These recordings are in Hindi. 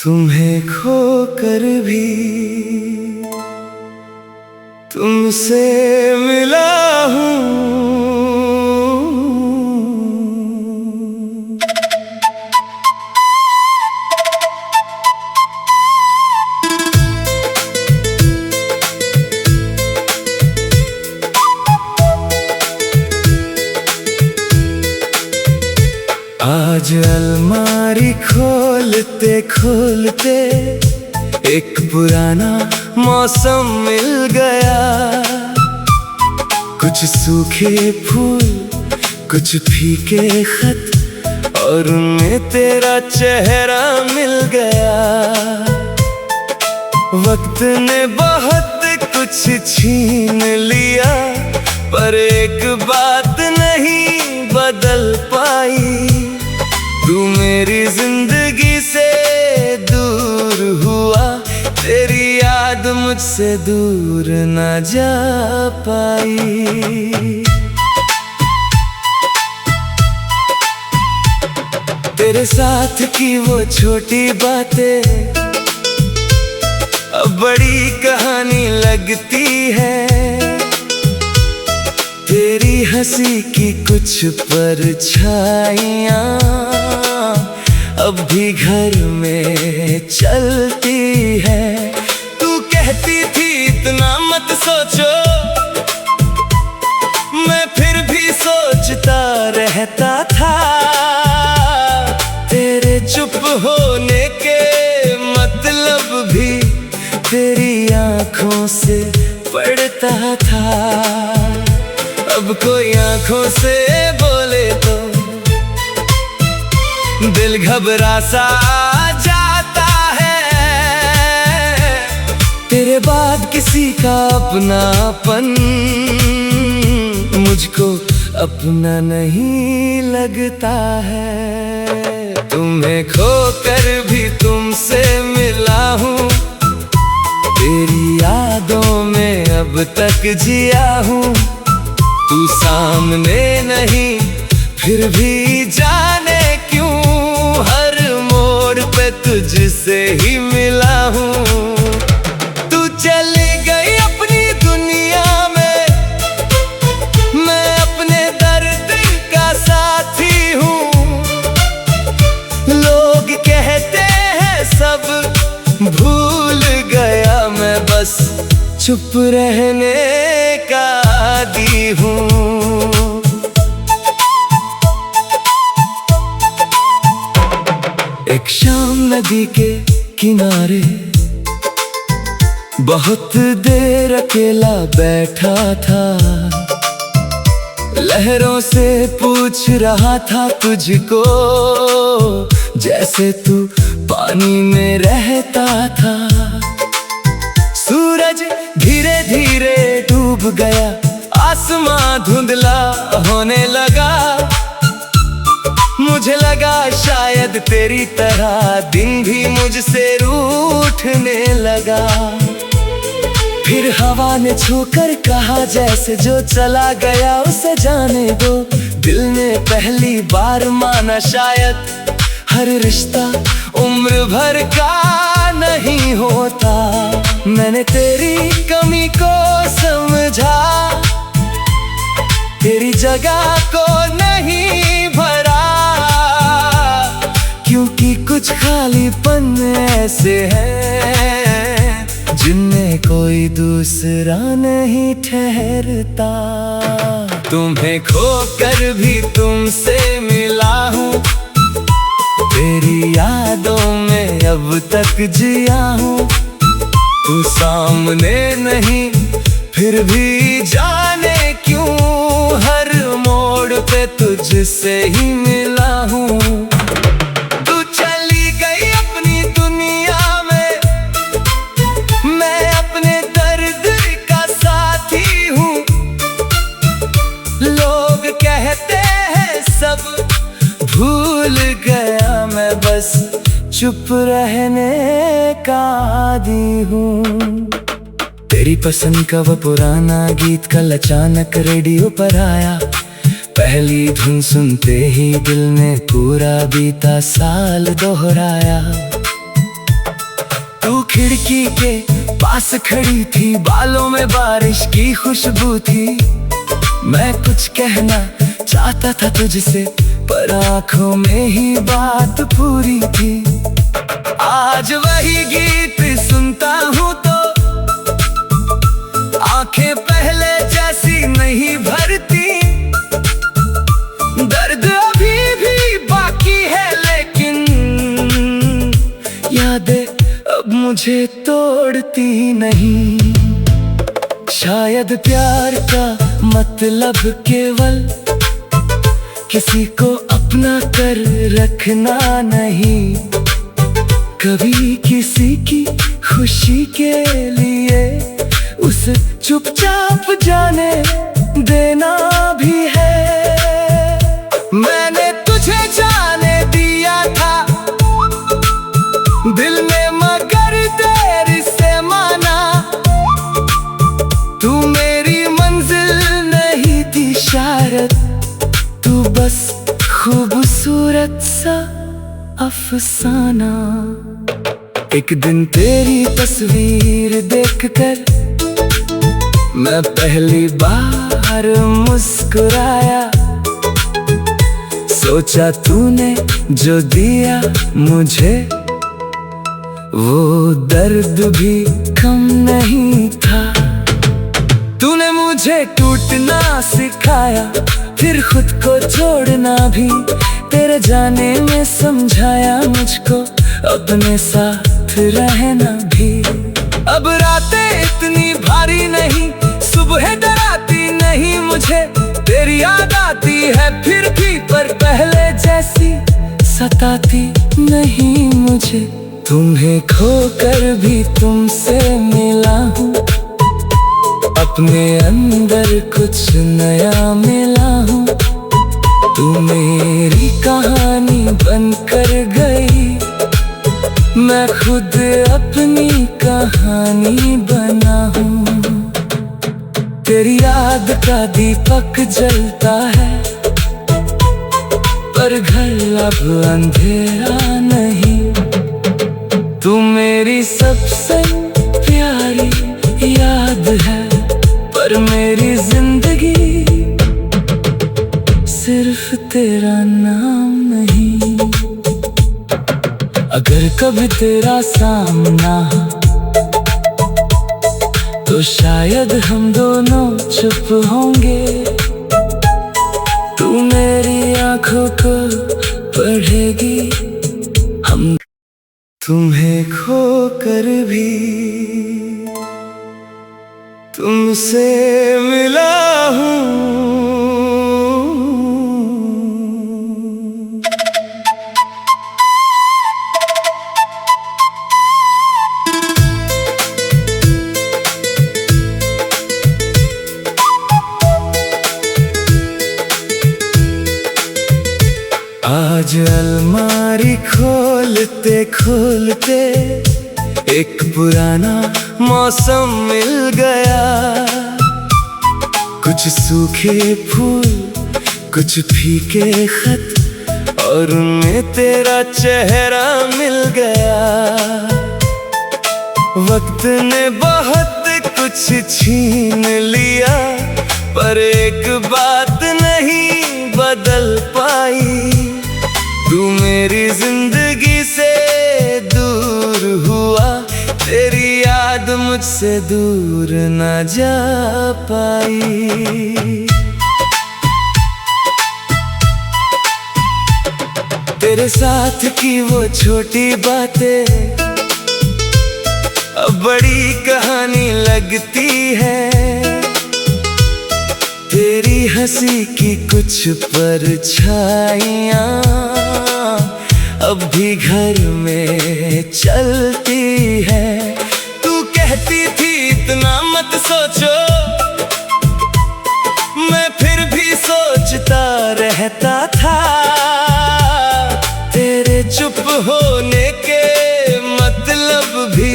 तुम्हें खोकर भी तुमसे मिला हूँ। आज अलमारी खोलते खोलते एक पुराना मौसम मिल गया। कुछ सूखे फूल, कुछ फीके खत, और उनमें तेरा चेहरा मिल गया। वक्त ने बहुत कुछ छीन लिया, पर एक बात नहीं बदल पाई। तू मेरी जिंदगी से दूर हुआ, तेरी याद मुझसे दूर न जा पाई। तेरे साथ की वो छोटी बातें अब बड़ी कहानी लगती है। तेरी हंसी की कुछ परछाइयाँ अब भी घर में चलती है। तू कहती थी इतना मत सोचो, मैं फिर भी सोचता रहता था। तेरे चुप होने के मतलब भी तेरी आंखों से पढ़ता था। अब कोई आंखों से बोले तो दिल घबरा सा जाता है। तेरे बाद किसी का अपनापन मुझको अपना नहीं लगता है। तुम्हें खोकर भी तुमसे मिला हूँ, तेरी यादों में अब तक जिया हूँ। तू सामने नहीं फिर भी जाने क्यों हर मोड़ पे तुझसे ही मिला हूँ। तू चली गई अपनी दुनिया में, मैं अपने दर्द का साथी हूँ। लोग कहते हैं सब भूल गया, मैं बस चुप रहने का आदी हूँ। एक शाम नदी के किनारे बहुत देर अकेला बैठा था। लहरों से पूछ रहा था तुझको, जैसे तू पानी में रहता था। सूरज धीरे धीरे डूब गया, आसमां धुंधला होने लगा। मुझे लगा शायद तेरी तरह दिन भी मुझसे रूठने लगा। फिर हवा ने छूकर कहा, जैसे जो चला गया उसे जाने दो। दिल ने पहली बार माना शायद हर रिश्ता उम्र भर का नहीं होता। मैंने तेरी कमी को समझा, तेरी जगह को नहीं भरा। क्योंकि कुछ खालीपन ऐसे हैं जिनमें कोई दूसरा नहीं ठहरता। तुम्हें खोकर भी तुमसे मिला हूँ, तेरी यादों में अब तक जिया हूँ। तू सामने नहीं फिर भी जाने क्यों हर मोड़ पे तुझसे ही मिला हूँ। तू चली गई अपनी दुनिया में, मैं अपने दर्द का साथी हूँ। लोग कहते हैं सब भूल गया, मैं बस चुप रहने का आदी हूँ। तेरी पसंद का वो पुराना गीत कल अचानक रेडियो पर आया। पहली धुन सुनते ही दिल ने पूरा बीता साल दोहराया। खिड़की के पास खड़ी थी, बालों में बारिश की खुशबू थी। मैं कुछ कहना चाहता था तुझसे, पर आंखों में ही बात पूरी थी। आज वही गीत सुनता हूँ तो आंखें पहले जैसी नहीं भरती। दर्द अभी भी बाकी है, लेकिन यादें अब मुझे तोड़ती नहीं। शायद प्यार का मतलब केवल किसी को अपना कर रखना नहीं, कभी किसी की खुशी के लिए उसे चुपचाप जाने देना भी है। मैंने तुझे जाने दिया था दिल में, मगर देर से माना। तू मेरी मंजिल नहीं थी शायद, तू बस खूबसूरत सा अफसाना। एक दिन तेरी तस्वीर देखकर मैं पहली बार मुस्कुराया। सोचा तूने जो दिया मुझे वो दर्द भी कम नहीं था। तूने मुझे टूटना सिखाया, फिर खुद को छोड़ना भी। तेरे जाने में समझाया मुझको अपने साथ रहना भी। अब रातें इतनी भारी नहीं, सुबह डराती नहीं मुझे। तेरी याद आती है फिर भी, पर पहले जैसी सताती नहीं मुझे। तुम्हें खोकर भी तुमसे मिला हूँ, अपने अंदर कुछ नया मिला हूँ। तू मेरी कहानी बनकर गई, मैं खुद अपनी कहानी बना हूँ। तेरी याद का दीपक जलता है, पर घर अब अंधेरा नहीं। तू मेरी सबसे प्यारी याद है, पर मेरी जिंदगी सिर्फ तेरा नाम नहीं। अगर कभी तेरा सामना तो शायद हम दोनों चुप होंगे। तू मेरी आंखों को पढ़ेगी, हम तुम्हें खोकर भी तुमसे मिला हूँ। आज अलमारी खोलते खोलते एक पुराना मौसम मिल गया। कुछ सूखे फूल, कुछ फीके खत, और उनमें तेरा चेहरा मिल गया। वक्त ने बहुत कुछ छीन लिया, पर एक बात नहीं बदल पाई। तू मेरी जिंदगी से दूर हुआ, तेरी याद मुझसे दूर न जा पाई। तेरे साथ की वो छोटी बातें अब बड़ी कहानी लगती है। तेरी हंसी की कुछ परछाइयाँ अब भी घर में चलती है। तू कहती थी इतना मत सोचो, मैं फिर भी सोचता रहता था। तेरे चुप होने के मतलब भी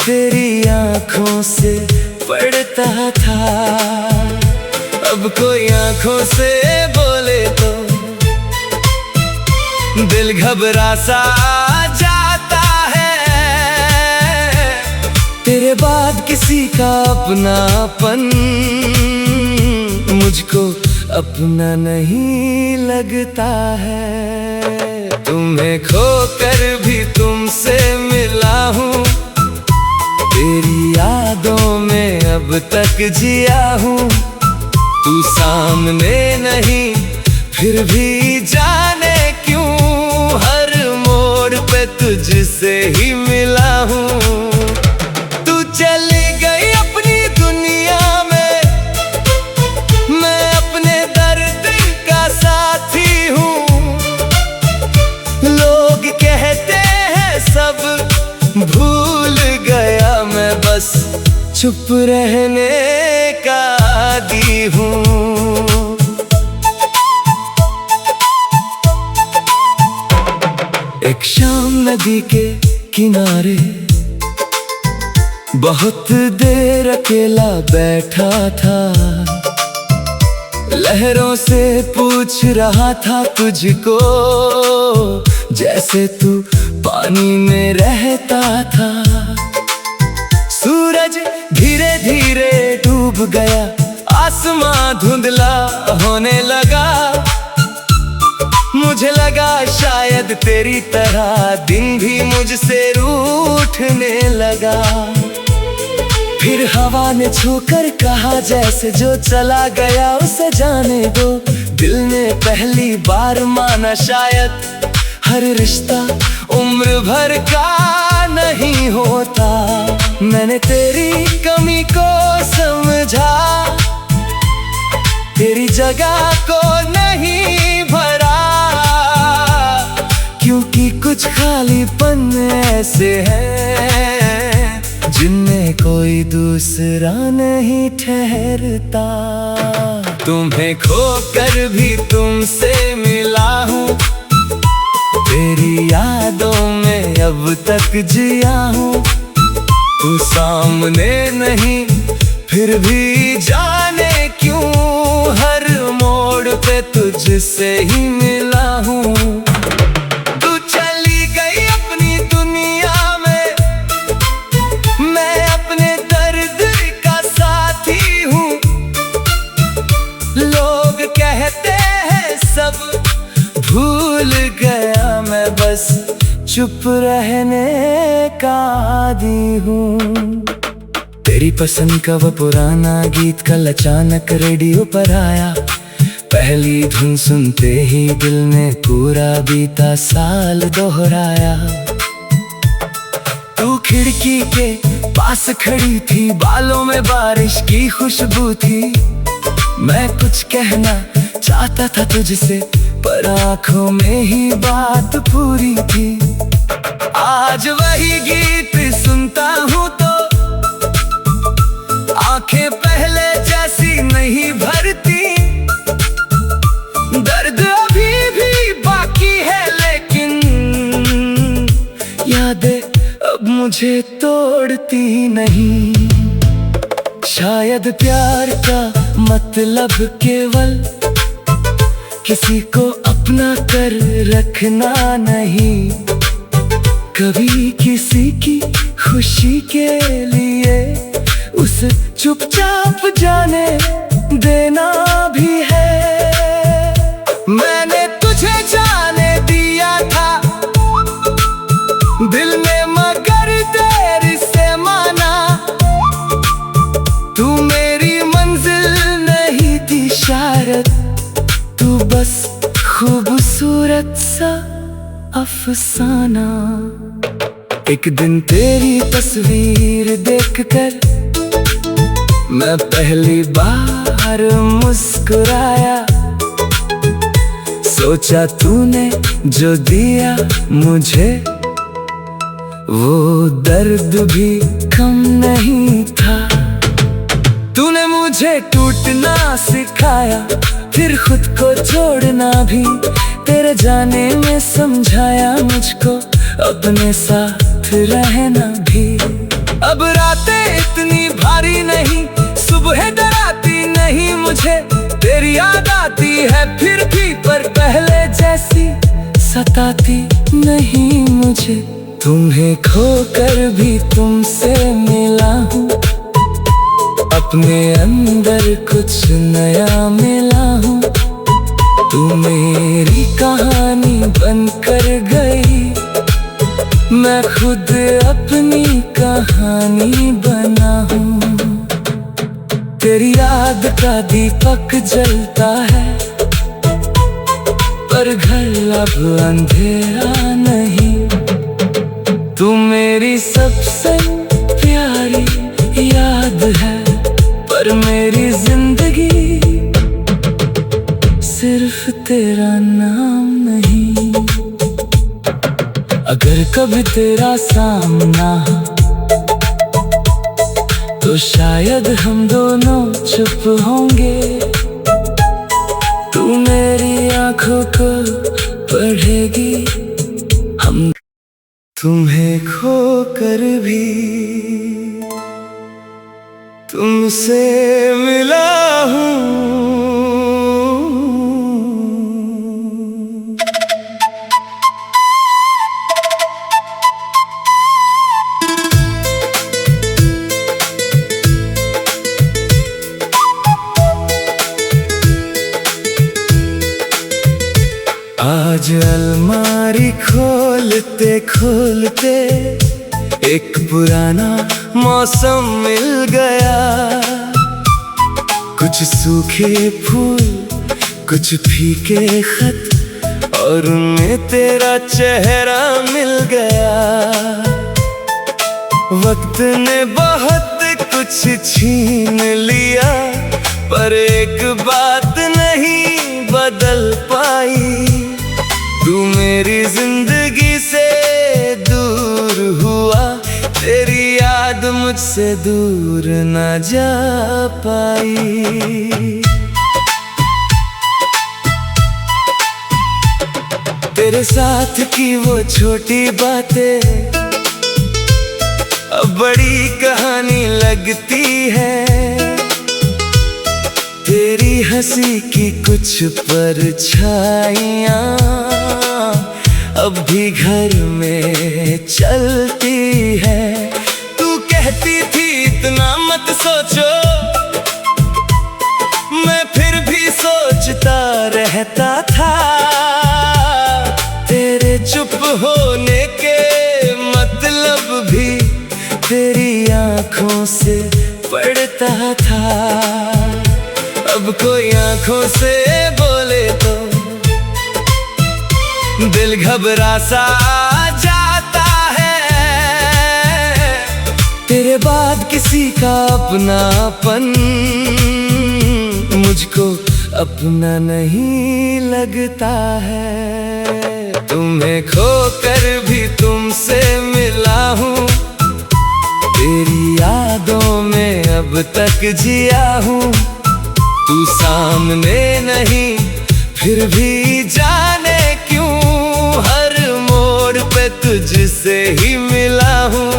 तेरी आंखों से पढ़ता था। अब कोई आंखों से बोले तो दिल घबरा सा जाता है। किसी का अपनापन मुझको अपना नहीं लगता है। तुम्हें खोकर भी तुमसे मिला हूँ, तेरी यादों में अब तक जिया हूँ। तू सामने नहीं फिर भी जाने क्यों हर मोड़ पे तुझसे ही मिला हूँ। तू चली गई अपनी दुनिया में, मैं अपने दर्द का साथी हूँ। लोग कहते हैं सब भूल गया, मैं बस चुप रहने का आदी हूँ। एक शाम नदी के किनारे बहुत देर अकेला बैठा था, लहरों से पूछ रहा था तुझको, जैसे तू पानी में रहता था। सूरज धीरे धीरे डूब गया, आसमां धुंधला होने लगा। मुझे लगा शायद तेरी तरह दिन भी मुझसे रूठने लगा। फिर हवा ने छूकर कहा जैसे जो चला गया उसे जाने दो। दिल ने पहली बार माना शायद हर रिश्ता उम्र भर का नहीं होता। मैंने तेरी कमी को समझा, तेरी जगह को नहीं भरा, क्योंकि कुछ खालीपन ऐसे हैं जिनमें कोई दूसरा नहीं ठहरता। तुम्हें खोकर भी तुमसे मिला हूँ, तेरी यादों में अब तक जिया हूँ। तू सामने नहीं फिर भी जाने क्यों हर मोड़ पे तुझसे ही मिला हूँ। तू चली गई अपनी दुनिया में, मैं अपने दर्द का साथी हूँ। लोग कहते हैं सब भूल गया, मैं बस चुप रहने का आदी हूँ। तेरी पसंद का वो पुराना गीत कल अचानक रेडियो पर आया। पहली धुन सुनते ही दिल ने पूरा बीता साल दोहराया। तू खिड़की के पास खड़ी थी, बालों में बारिश की खुशबू थी। मैं कुछ कहना चाहता था तुझसे, पर आँखों में ही बात पूरी थी। आज वही गीत सुनता हूँ तो आंखें पहले जैसी नहीं भरती। दर्द अभी भी बाकी है लेकिन यादें अब मुझे तोड़ती नहीं। शायद प्यार का मतलब केवल किसी को अपना कर रखना नहीं, कभी किसी की खुशी के लिए उसे चुपचाप जाने देना भी है। मैंने तुझे जाने दिया था दिल ने, मगर देर से माना। तू मेरी मंजिल नहीं थी शायद, तू बस खूबसूरत सा अफसाना। एक दिन तेरी तस्वीर देखकर मैं पहली बार मुस्कुराया। सोचा तूने जो दिया मुझे वो दर्द भी कम नहीं था। तूने मुझे टूटना सिखाया, फिर खुद को छोड़ना भी। तेरे जाने में समझाया मुझको अपने साथ रहना भी। अब रातें इतनी भारी नहीं, सुबह डराती नहीं मुझे। तेरी याद आती है फिर भी, पर पहले जैसी सताती नहीं मुझे। तुम्हें खोकर भी तुमसे मिला हूँ, अपने अंदर कुछ नया मिला हूँ। तू मेरी कहानी बनकर गई, मैं खुद अपनी कहानी बना हूँ। तेरी याद का दीपक जलता है, पर घर अब अंधेरा नहीं। तू मेरी सबसे प्यारी याद है, पर मेरी जिंदगी सिर्फ तेरा नाम नहीं। अगर कभी तेरा सामना हो, तो शायद हम दोनों चुप होंगे। तू मेरी आंखों को पढ़ेगी, हम तुम्हें खोकर भी तुमसे मिला हूँ। आज अलमारी खोलते खोलते एक पुराना मौसम मिल गया। कुछ सूखे फूल, कुछ फीके खत, और उनमें तेरा चेहरा मिल गया। वक्त ने बहुत कुछ छीन लिया, पर एक बात नहीं बदल पाई। तू मेरी जिंदगी से दूर हुआ, तेरी याद मुझसे दूर न जा पाई। तेरे साथ की वो छोटी बातें अब बड़ी कहानी लगती है। तेरी हंसी की कुछ परछाइयाँ अब भी घर में चलती है। तू कहती थी इतना मत सोचो, मैं फिर भी सोचता रहता था। तेरे चुप होने के मतलब भी तेरी आंखों से पढ़ता था। अब कोई आंखों से बोले तो दिल घबरा सा जाता है। तेरे बाद किसी का अपनापन मुझको अपना नहीं लगता है। तुम्हें खोकर भी तुमसे मिला हूँ, तेरी यादों में अब तक जिया हूँ। तू सामने नहीं फिर भी जाने क्यों हर मोड़ पे तुझसे ही मिला हूँ।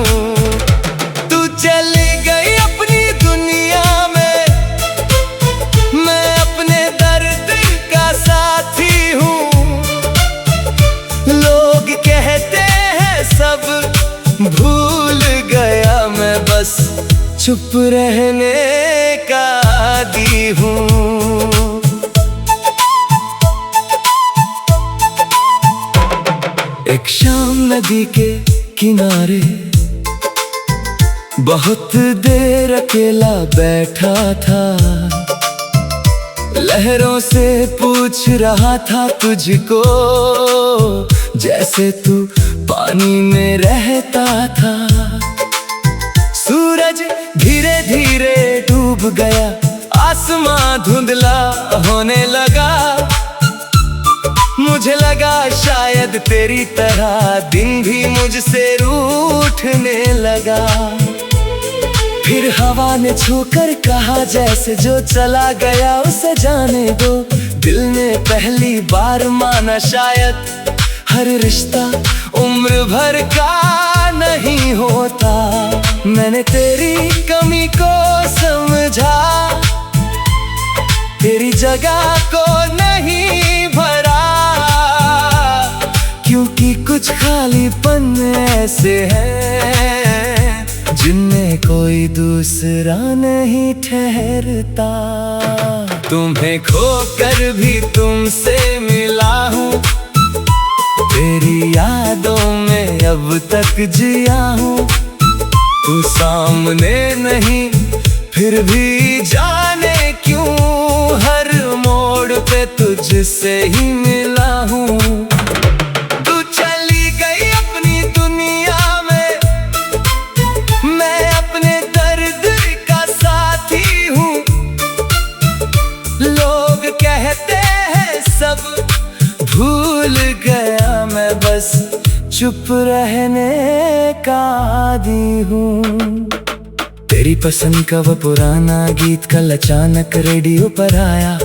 तू चली गई अपनी दुनिया में, मैं अपने दर्द का साथी हूँ। लोग कहते हैं सब भूल गया, मैं बस चुप रहने का आदी हूँ। एक शाम नदी के किनारे बहुत देर अकेला बैठा था। लहरों से पूछ रहा था तुझको, जैसे तू पानी में रहता था। सूरज धीरे धीरे डूब गया, आसमां धुंधला होने लगा। मुझे लगा शायद तेरी तरह दिन भी मुझसे रूठने लगा। फिर हवा ने छूकर कहा, जैसे जो चला गया उसे जाने दो। दिल ने पहली बार माना शायद हर रिश्ता उम्र भर का नहीं होता। मैंने तेरी कमी को समझा, तेरी जगह को नहीं भरा। क्योंकि कुछ खालीपन ऐसे हैं जिनमें कोई दूसरा नहीं ठहरता। तुम्हें खोकर भी तुमसे मिला हूँ, तेरी यादों में अब तक जिया हूँ। तू सामने नहीं फिर भी जाने क्यों, हर मोड़ पे तुझसे ही मिला हूँ। तू चली गई अपनी दुनिया में, मैं अपने दर्द का साथी हूँ। लोग कहते हैं सब भूल गया, मैं बस चुप रहने का आदी हूँ। तेरी पसंद का वो पुराना गीत कल अचानक रेडियो पर आया।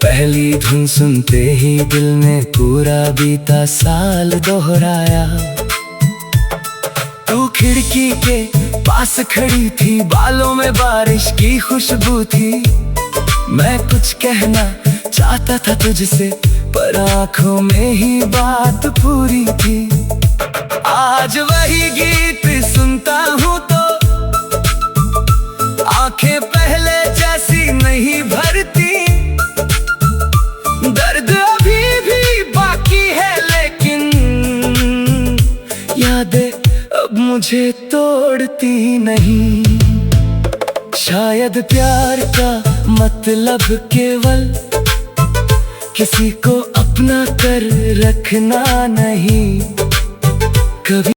पहली धुन सुनते ही दिल ने पूरा बीता साल दोहराया। तू खिड़की के पास खड़ी थी, बालों में बारिश की खुशबू थी। मैं कुछ कहना चाहता था तुझसे, पर आँखों में ही बात पूरी थी। आज वही गीत सुनता हूँ तो आंखें पहले जैसी नहीं भरती। दर्द अभी भी बाकी है, लेकिन यादें अब मुझे तोड़ती नहीं। शायद प्यार का मतलब केवल किसी को अपना कर रखना नहीं। कभी